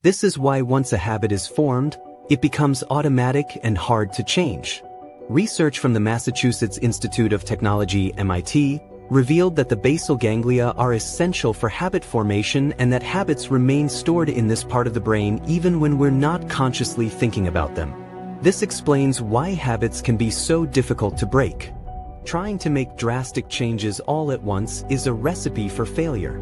This is why once a habit is formed, it becomes automatic and hard to change. Research from the Massachusetts Institute of Technology (MIT) revealed that the basal ganglia are essential for habit formation and that habits remain stored in this part of the brain even when we're not consciously thinking about them. This explains why habits can be so difficult to break. Trying to make drastic changes all at once is a recipe for failure.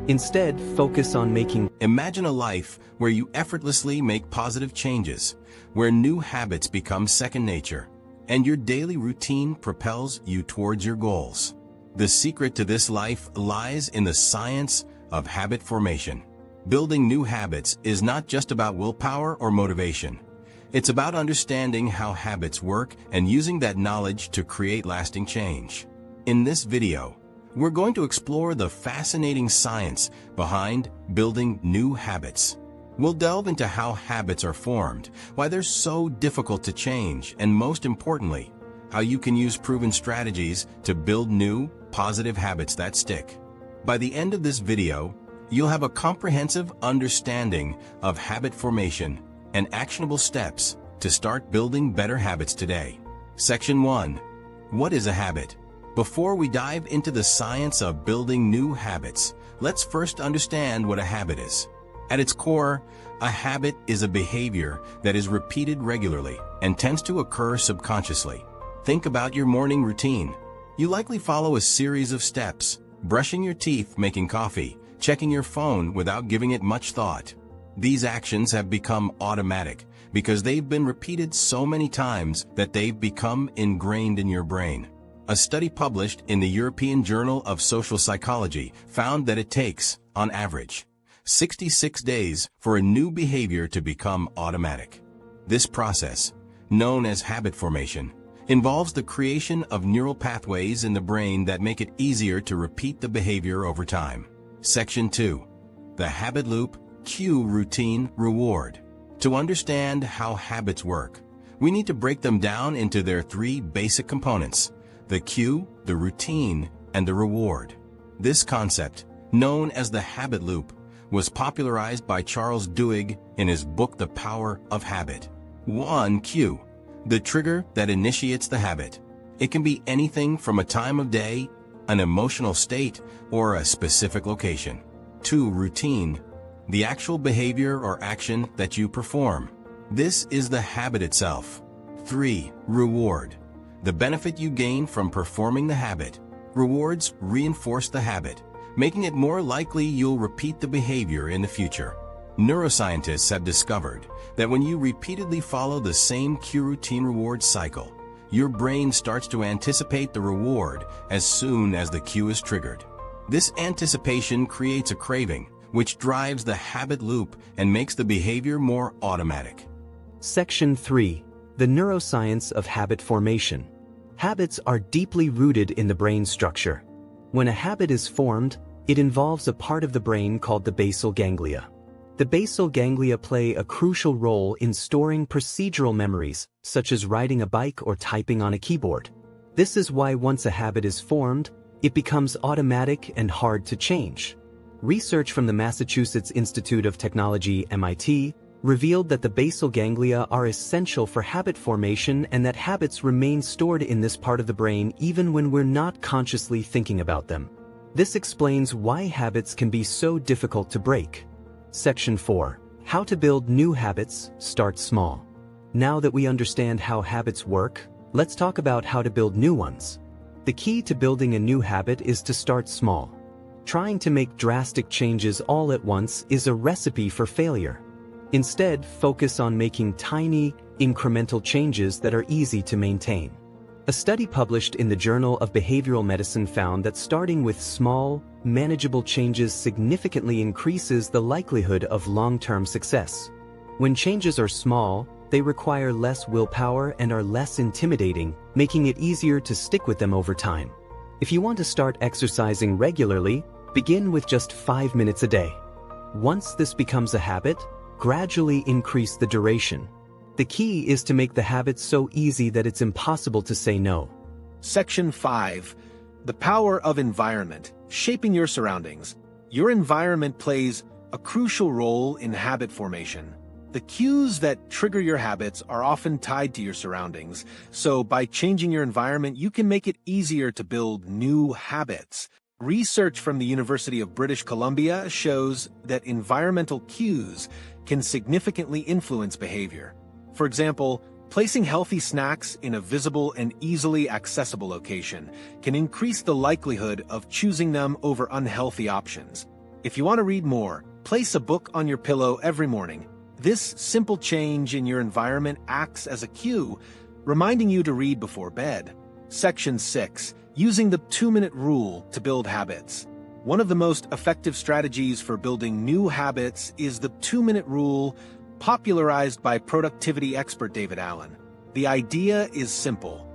Instead, focus on making. Imagine a life where you effortlessly make positive changes, where new habits become second nature, and your daily routine propels you towards your goals. The secret to this life lies in the science of habit formation. Building new habits is not just about willpower or motivation. It's about understanding how habits work and using that knowledge to create lasting change. In this video, we're going to explore the fascinating science behind building new habits. We'll delve into how habits are formed, why they're so difficult to change, and most importantly, how you can use proven strategies to build new, positive habits that stick. By the end of this video, you'll have a comprehensive understanding of habit formation and actionable steps to start building better habits today. Section 1. What is a habit? Before we dive into the science of building new habits, let's first understand what a habit is. At its core, a habit is a behavior that is repeated regularly and tends to occur subconsciously. Think about your morning routine. You likely follow a series of steps: brushing your teeth, making coffee, checking your phone without giving it much thought. These actions have become automatic because they've been repeated so many times that they've become ingrained in your brain. A study published in the European Journal of Social Psychology found that it takes, on average, 66 days for a new behavior to become automatic. This process, known as habit formation, involves the creation of neural pathways in the brain that make it easier to repeat the behavior over time. Section 2. The habit loop, cue, routine, reward. To understand how habits work, we need to break them down into their three basic components: the cue, the routine, and the reward. This concept, known as the habit loop, was popularized by Charles Duhigg in his book The Power of Habit. 1. Cue. The trigger that initiates the habit. It can be anything from a time of day, an emotional state, or a specific location. 2. Routine. The actual behavior or action that you perform. This is the habit itself. 3. Reward. The benefit you gain from performing the habit. Rewards reinforce the habit, making it more likely you'll repeat the behavior in the future. Neuroscientists have discovered that when you repeatedly follow the same cue routine reward cycle, your brain starts to anticipate the reward as soon as the cue is triggered. This anticipation creates a craving, which drives the habit loop and makes the behavior more automatic. Section 3. The neuroscience of habit formation. Habits are deeply rooted in the brain structure. When a habit is formed, it involves a part of the brain called the basal ganglia. The basal ganglia play a crucial role in storing procedural memories, such as riding a bike or typing on a keyboard. This is why once a habit is formed, it becomes automatic and hard to change. Research from the Massachusetts Institute of Technology (MIT) revealed that the basal ganglia are essential for habit formation and that habits remain stored in this part of the brain even when we're not consciously thinking about them. This explains why habits can be so difficult to break. Section 4. How to build new habits. Start small. Now that we understand how habits work, let's talk about how to build new ones. The key to building a new habit is to start small. Trying to make drastic changes all at once is a recipe for failure. Instead, focus on making tiny, incremental changes that are easy to maintain. A study published in the Journal of Behavioral Medicine found that starting with small, manageable changes significantly increases the likelihood of long-term success. When changes are small, they require less willpower and are less intimidating, making it easier to stick with them over time. If you want to start exercising regularly, begin with just 5 minutes a day. Once this becomes a habit, gradually increase the duration. The key is to make the habit so easy that it's impossible to say no. Section 5. The power of environment, shaping your surroundings. Your environment plays a crucial role in habit formation. The cues that trigger your habits are often tied to your surroundings, so by changing your environment, you can make it easier to build new habits. Research from the University of British Columbia shows that environmental cues can significantly influence behavior. For example, placing healthy snacks in a visible and easily accessible location can increase the likelihood of choosing them over unhealthy options. If you want to read more, place a book on your pillow every morning. This simple change in your environment acts as a cue, reminding you to read before bed. Section 6. Using the 2-minute rule to build habits. One of the most effective strategies for building new habits is the 2-minute rule, popularized by productivity expert David Allen. The idea is simple.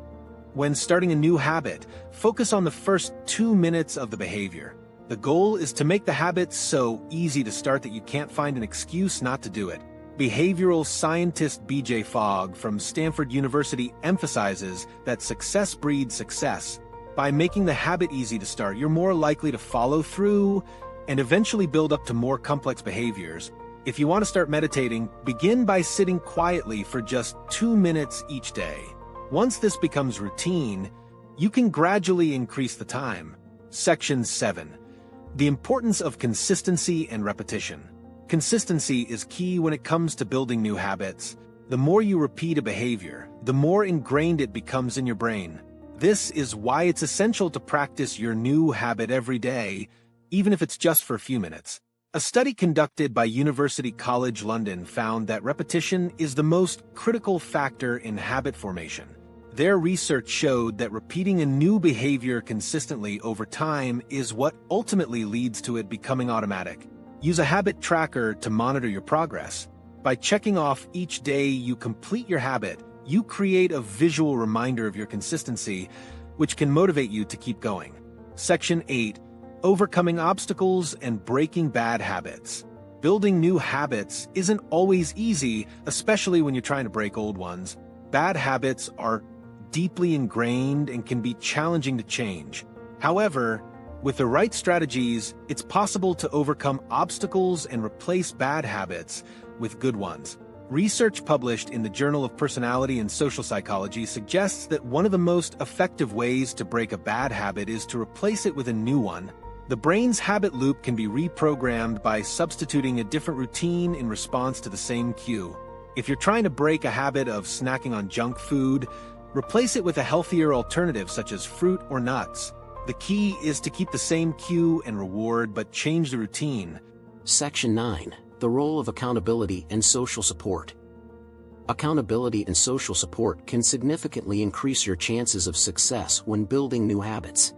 When starting a new habit, focus on the first 2 minutes of the behavior. The goal is to make the habit so easy to start that you can't find an excuse not to do it. Behavioral scientist B.J. Fogg from Stanford University emphasizes that success breeds success. By making the habit easy to start, you're more likely to follow through and eventually build up to more complex behaviors. If you want to start meditating, begin by sitting quietly for just 2 minutes each day. Once this becomes routine, you can gradually increase the time. Section 7. The importance of consistency and repetition. Consistency is key when it comes to building new habits. The more you repeat a behavior, the more ingrained it becomes in your brain. This is why it's essential to practice your new habit every day, even if it's just for a few minutes. A study conducted by University College London found that repetition is the most critical factor in habit formation. Their research showed that repeating a new behavior consistently over time is what ultimately leads to it becoming automatic. Use a habit tracker to monitor your progress. By checking off each day you complete your habit, you create a visual reminder of your consistency, which can motivate you to keep going. Section 8. Overcoming obstacles and breaking bad habits. Building new habits isn't always easy, especially when you're trying to break old ones. Bad habits are deeply ingrained and can be challenging to change. However, with the right strategies, it's possible to overcome obstacles and replace bad habits with good ones. Research published in the Journal of Personality and Social Psychology suggests that one of the most effective ways to break a bad habit is to replace it with a new one. The brain's habit loop can be reprogrammed by substituting a different routine in response to the same cue. If you're trying to break a habit of snacking on junk food, replace it with a healthier alternative such as fruit or nuts. The key is to keep the same cue and reward but change the routine. Section 9. The role of accountability and social support. Accountability and social support can significantly increase your chances of success when building new habits.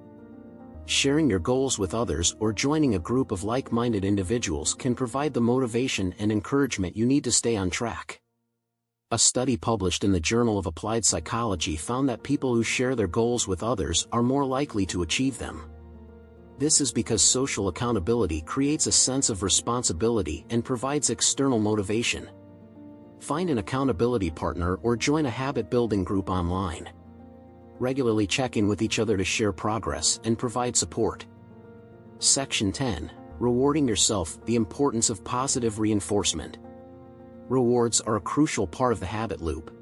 Sharing your goals with others or joining a group of like-minded individuals can provide the motivation and encouragement you need to stay on track. A study published in the Journal of Applied Psychology found that people who share their goals with others are more likely to achieve them. This is because social accountability creates a sense of responsibility and provides external motivation. Find an accountability partner or join a habit-building group online. Regularly check in with each other to share progress and provide support. Section 10. Rewarding yourself. The importance of positive reinforcement. Rewards are a crucial part of the habit loop.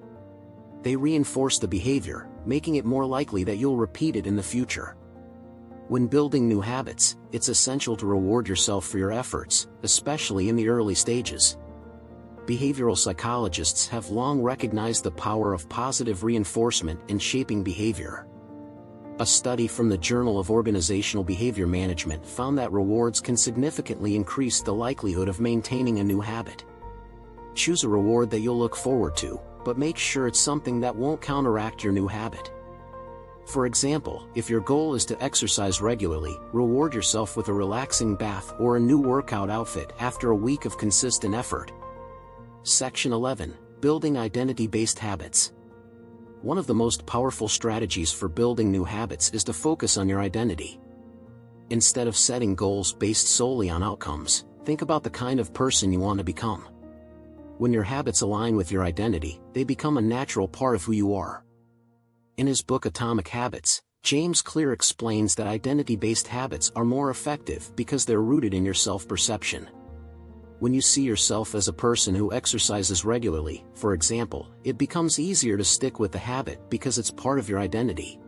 They reinforce the behavior, making it more likely that you'll repeat it in the future. When building new habits, it's essential to reward yourself for your efforts, especially in the early stages. Behavioral psychologists have long recognized the power of positive reinforcement in shaping behavior. A study from the Journal of Organizational Behavior Management found that rewards can significantly increase the likelihood of maintaining a new habit. Choose a reward that you'll look forward to, but make sure it's something that won't counteract your new habit. For example, if your goal is to exercise regularly, reward yourself with a relaxing bath or a new workout outfit after a week of consistent effort. Section 11. Building identity-based habits. One of the most powerful strategies for building new habits is to focus on your identity. Instead of setting goals based solely on outcomes, think about the kind of person you want to become. When your habits align with your identity, they become a natural part of who you are. In his book Atomic Habits, James Clear explains that identity-based habits are more effective because they're rooted in your self-perception. When you see yourself as a person who exercises regularly, for example, it becomes easier to stick with the habit because it's part of your identity.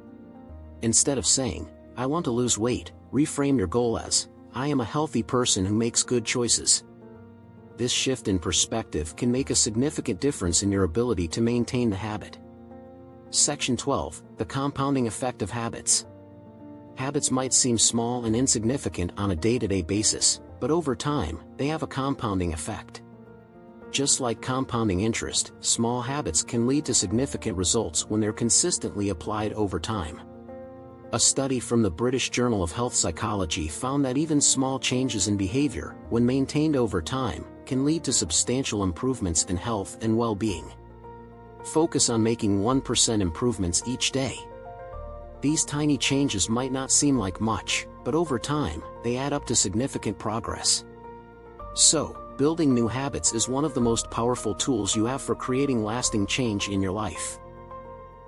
Instead of saying, "I want to lose weight," reframe your goal as, "I am a healthy person who makes good choices." This shift in perspective can make a significant difference in your ability to maintain the habit. Section 12, the compounding effect of habits. Habits might seem small and insignificant on a day-to-day basis, but over time, they have a compounding effect. Just like compounding interest, small habits can lead to significant results when they're consistently applied over time. A study from the British Journal of Health Psychology found that even small changes in behavior, when maintained over time, can lead to substantial improvements in health and well-being. Focus on making 1% improvements each day. These tiny changes might not seem like much, but over time, they add up to significant progress. So, building new habits is one of the most powerful tools you have for creating lasting change in your life.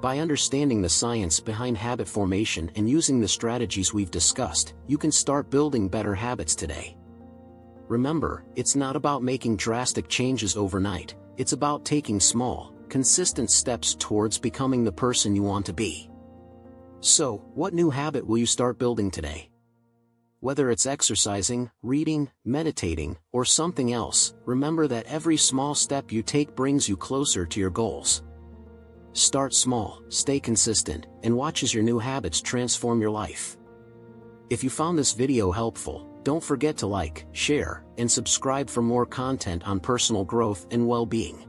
By understanding the science behind habit formation and using the strategies we've discussed, you can start building better habits today. Remember, it's not about making drastic changes overnight, it's about taking small, consistent steps towards becoming the person you want to be. So, what new habit will you start building today? Whether it's exercising, reading, meditating, or something else, remember that every small step you take brings you closer to your goals. Start small, stay consistent, and watch as your new habits transform your life. If you found this video helpful, don't forget to like, share, and subscribe for more content on personal growth and well-being.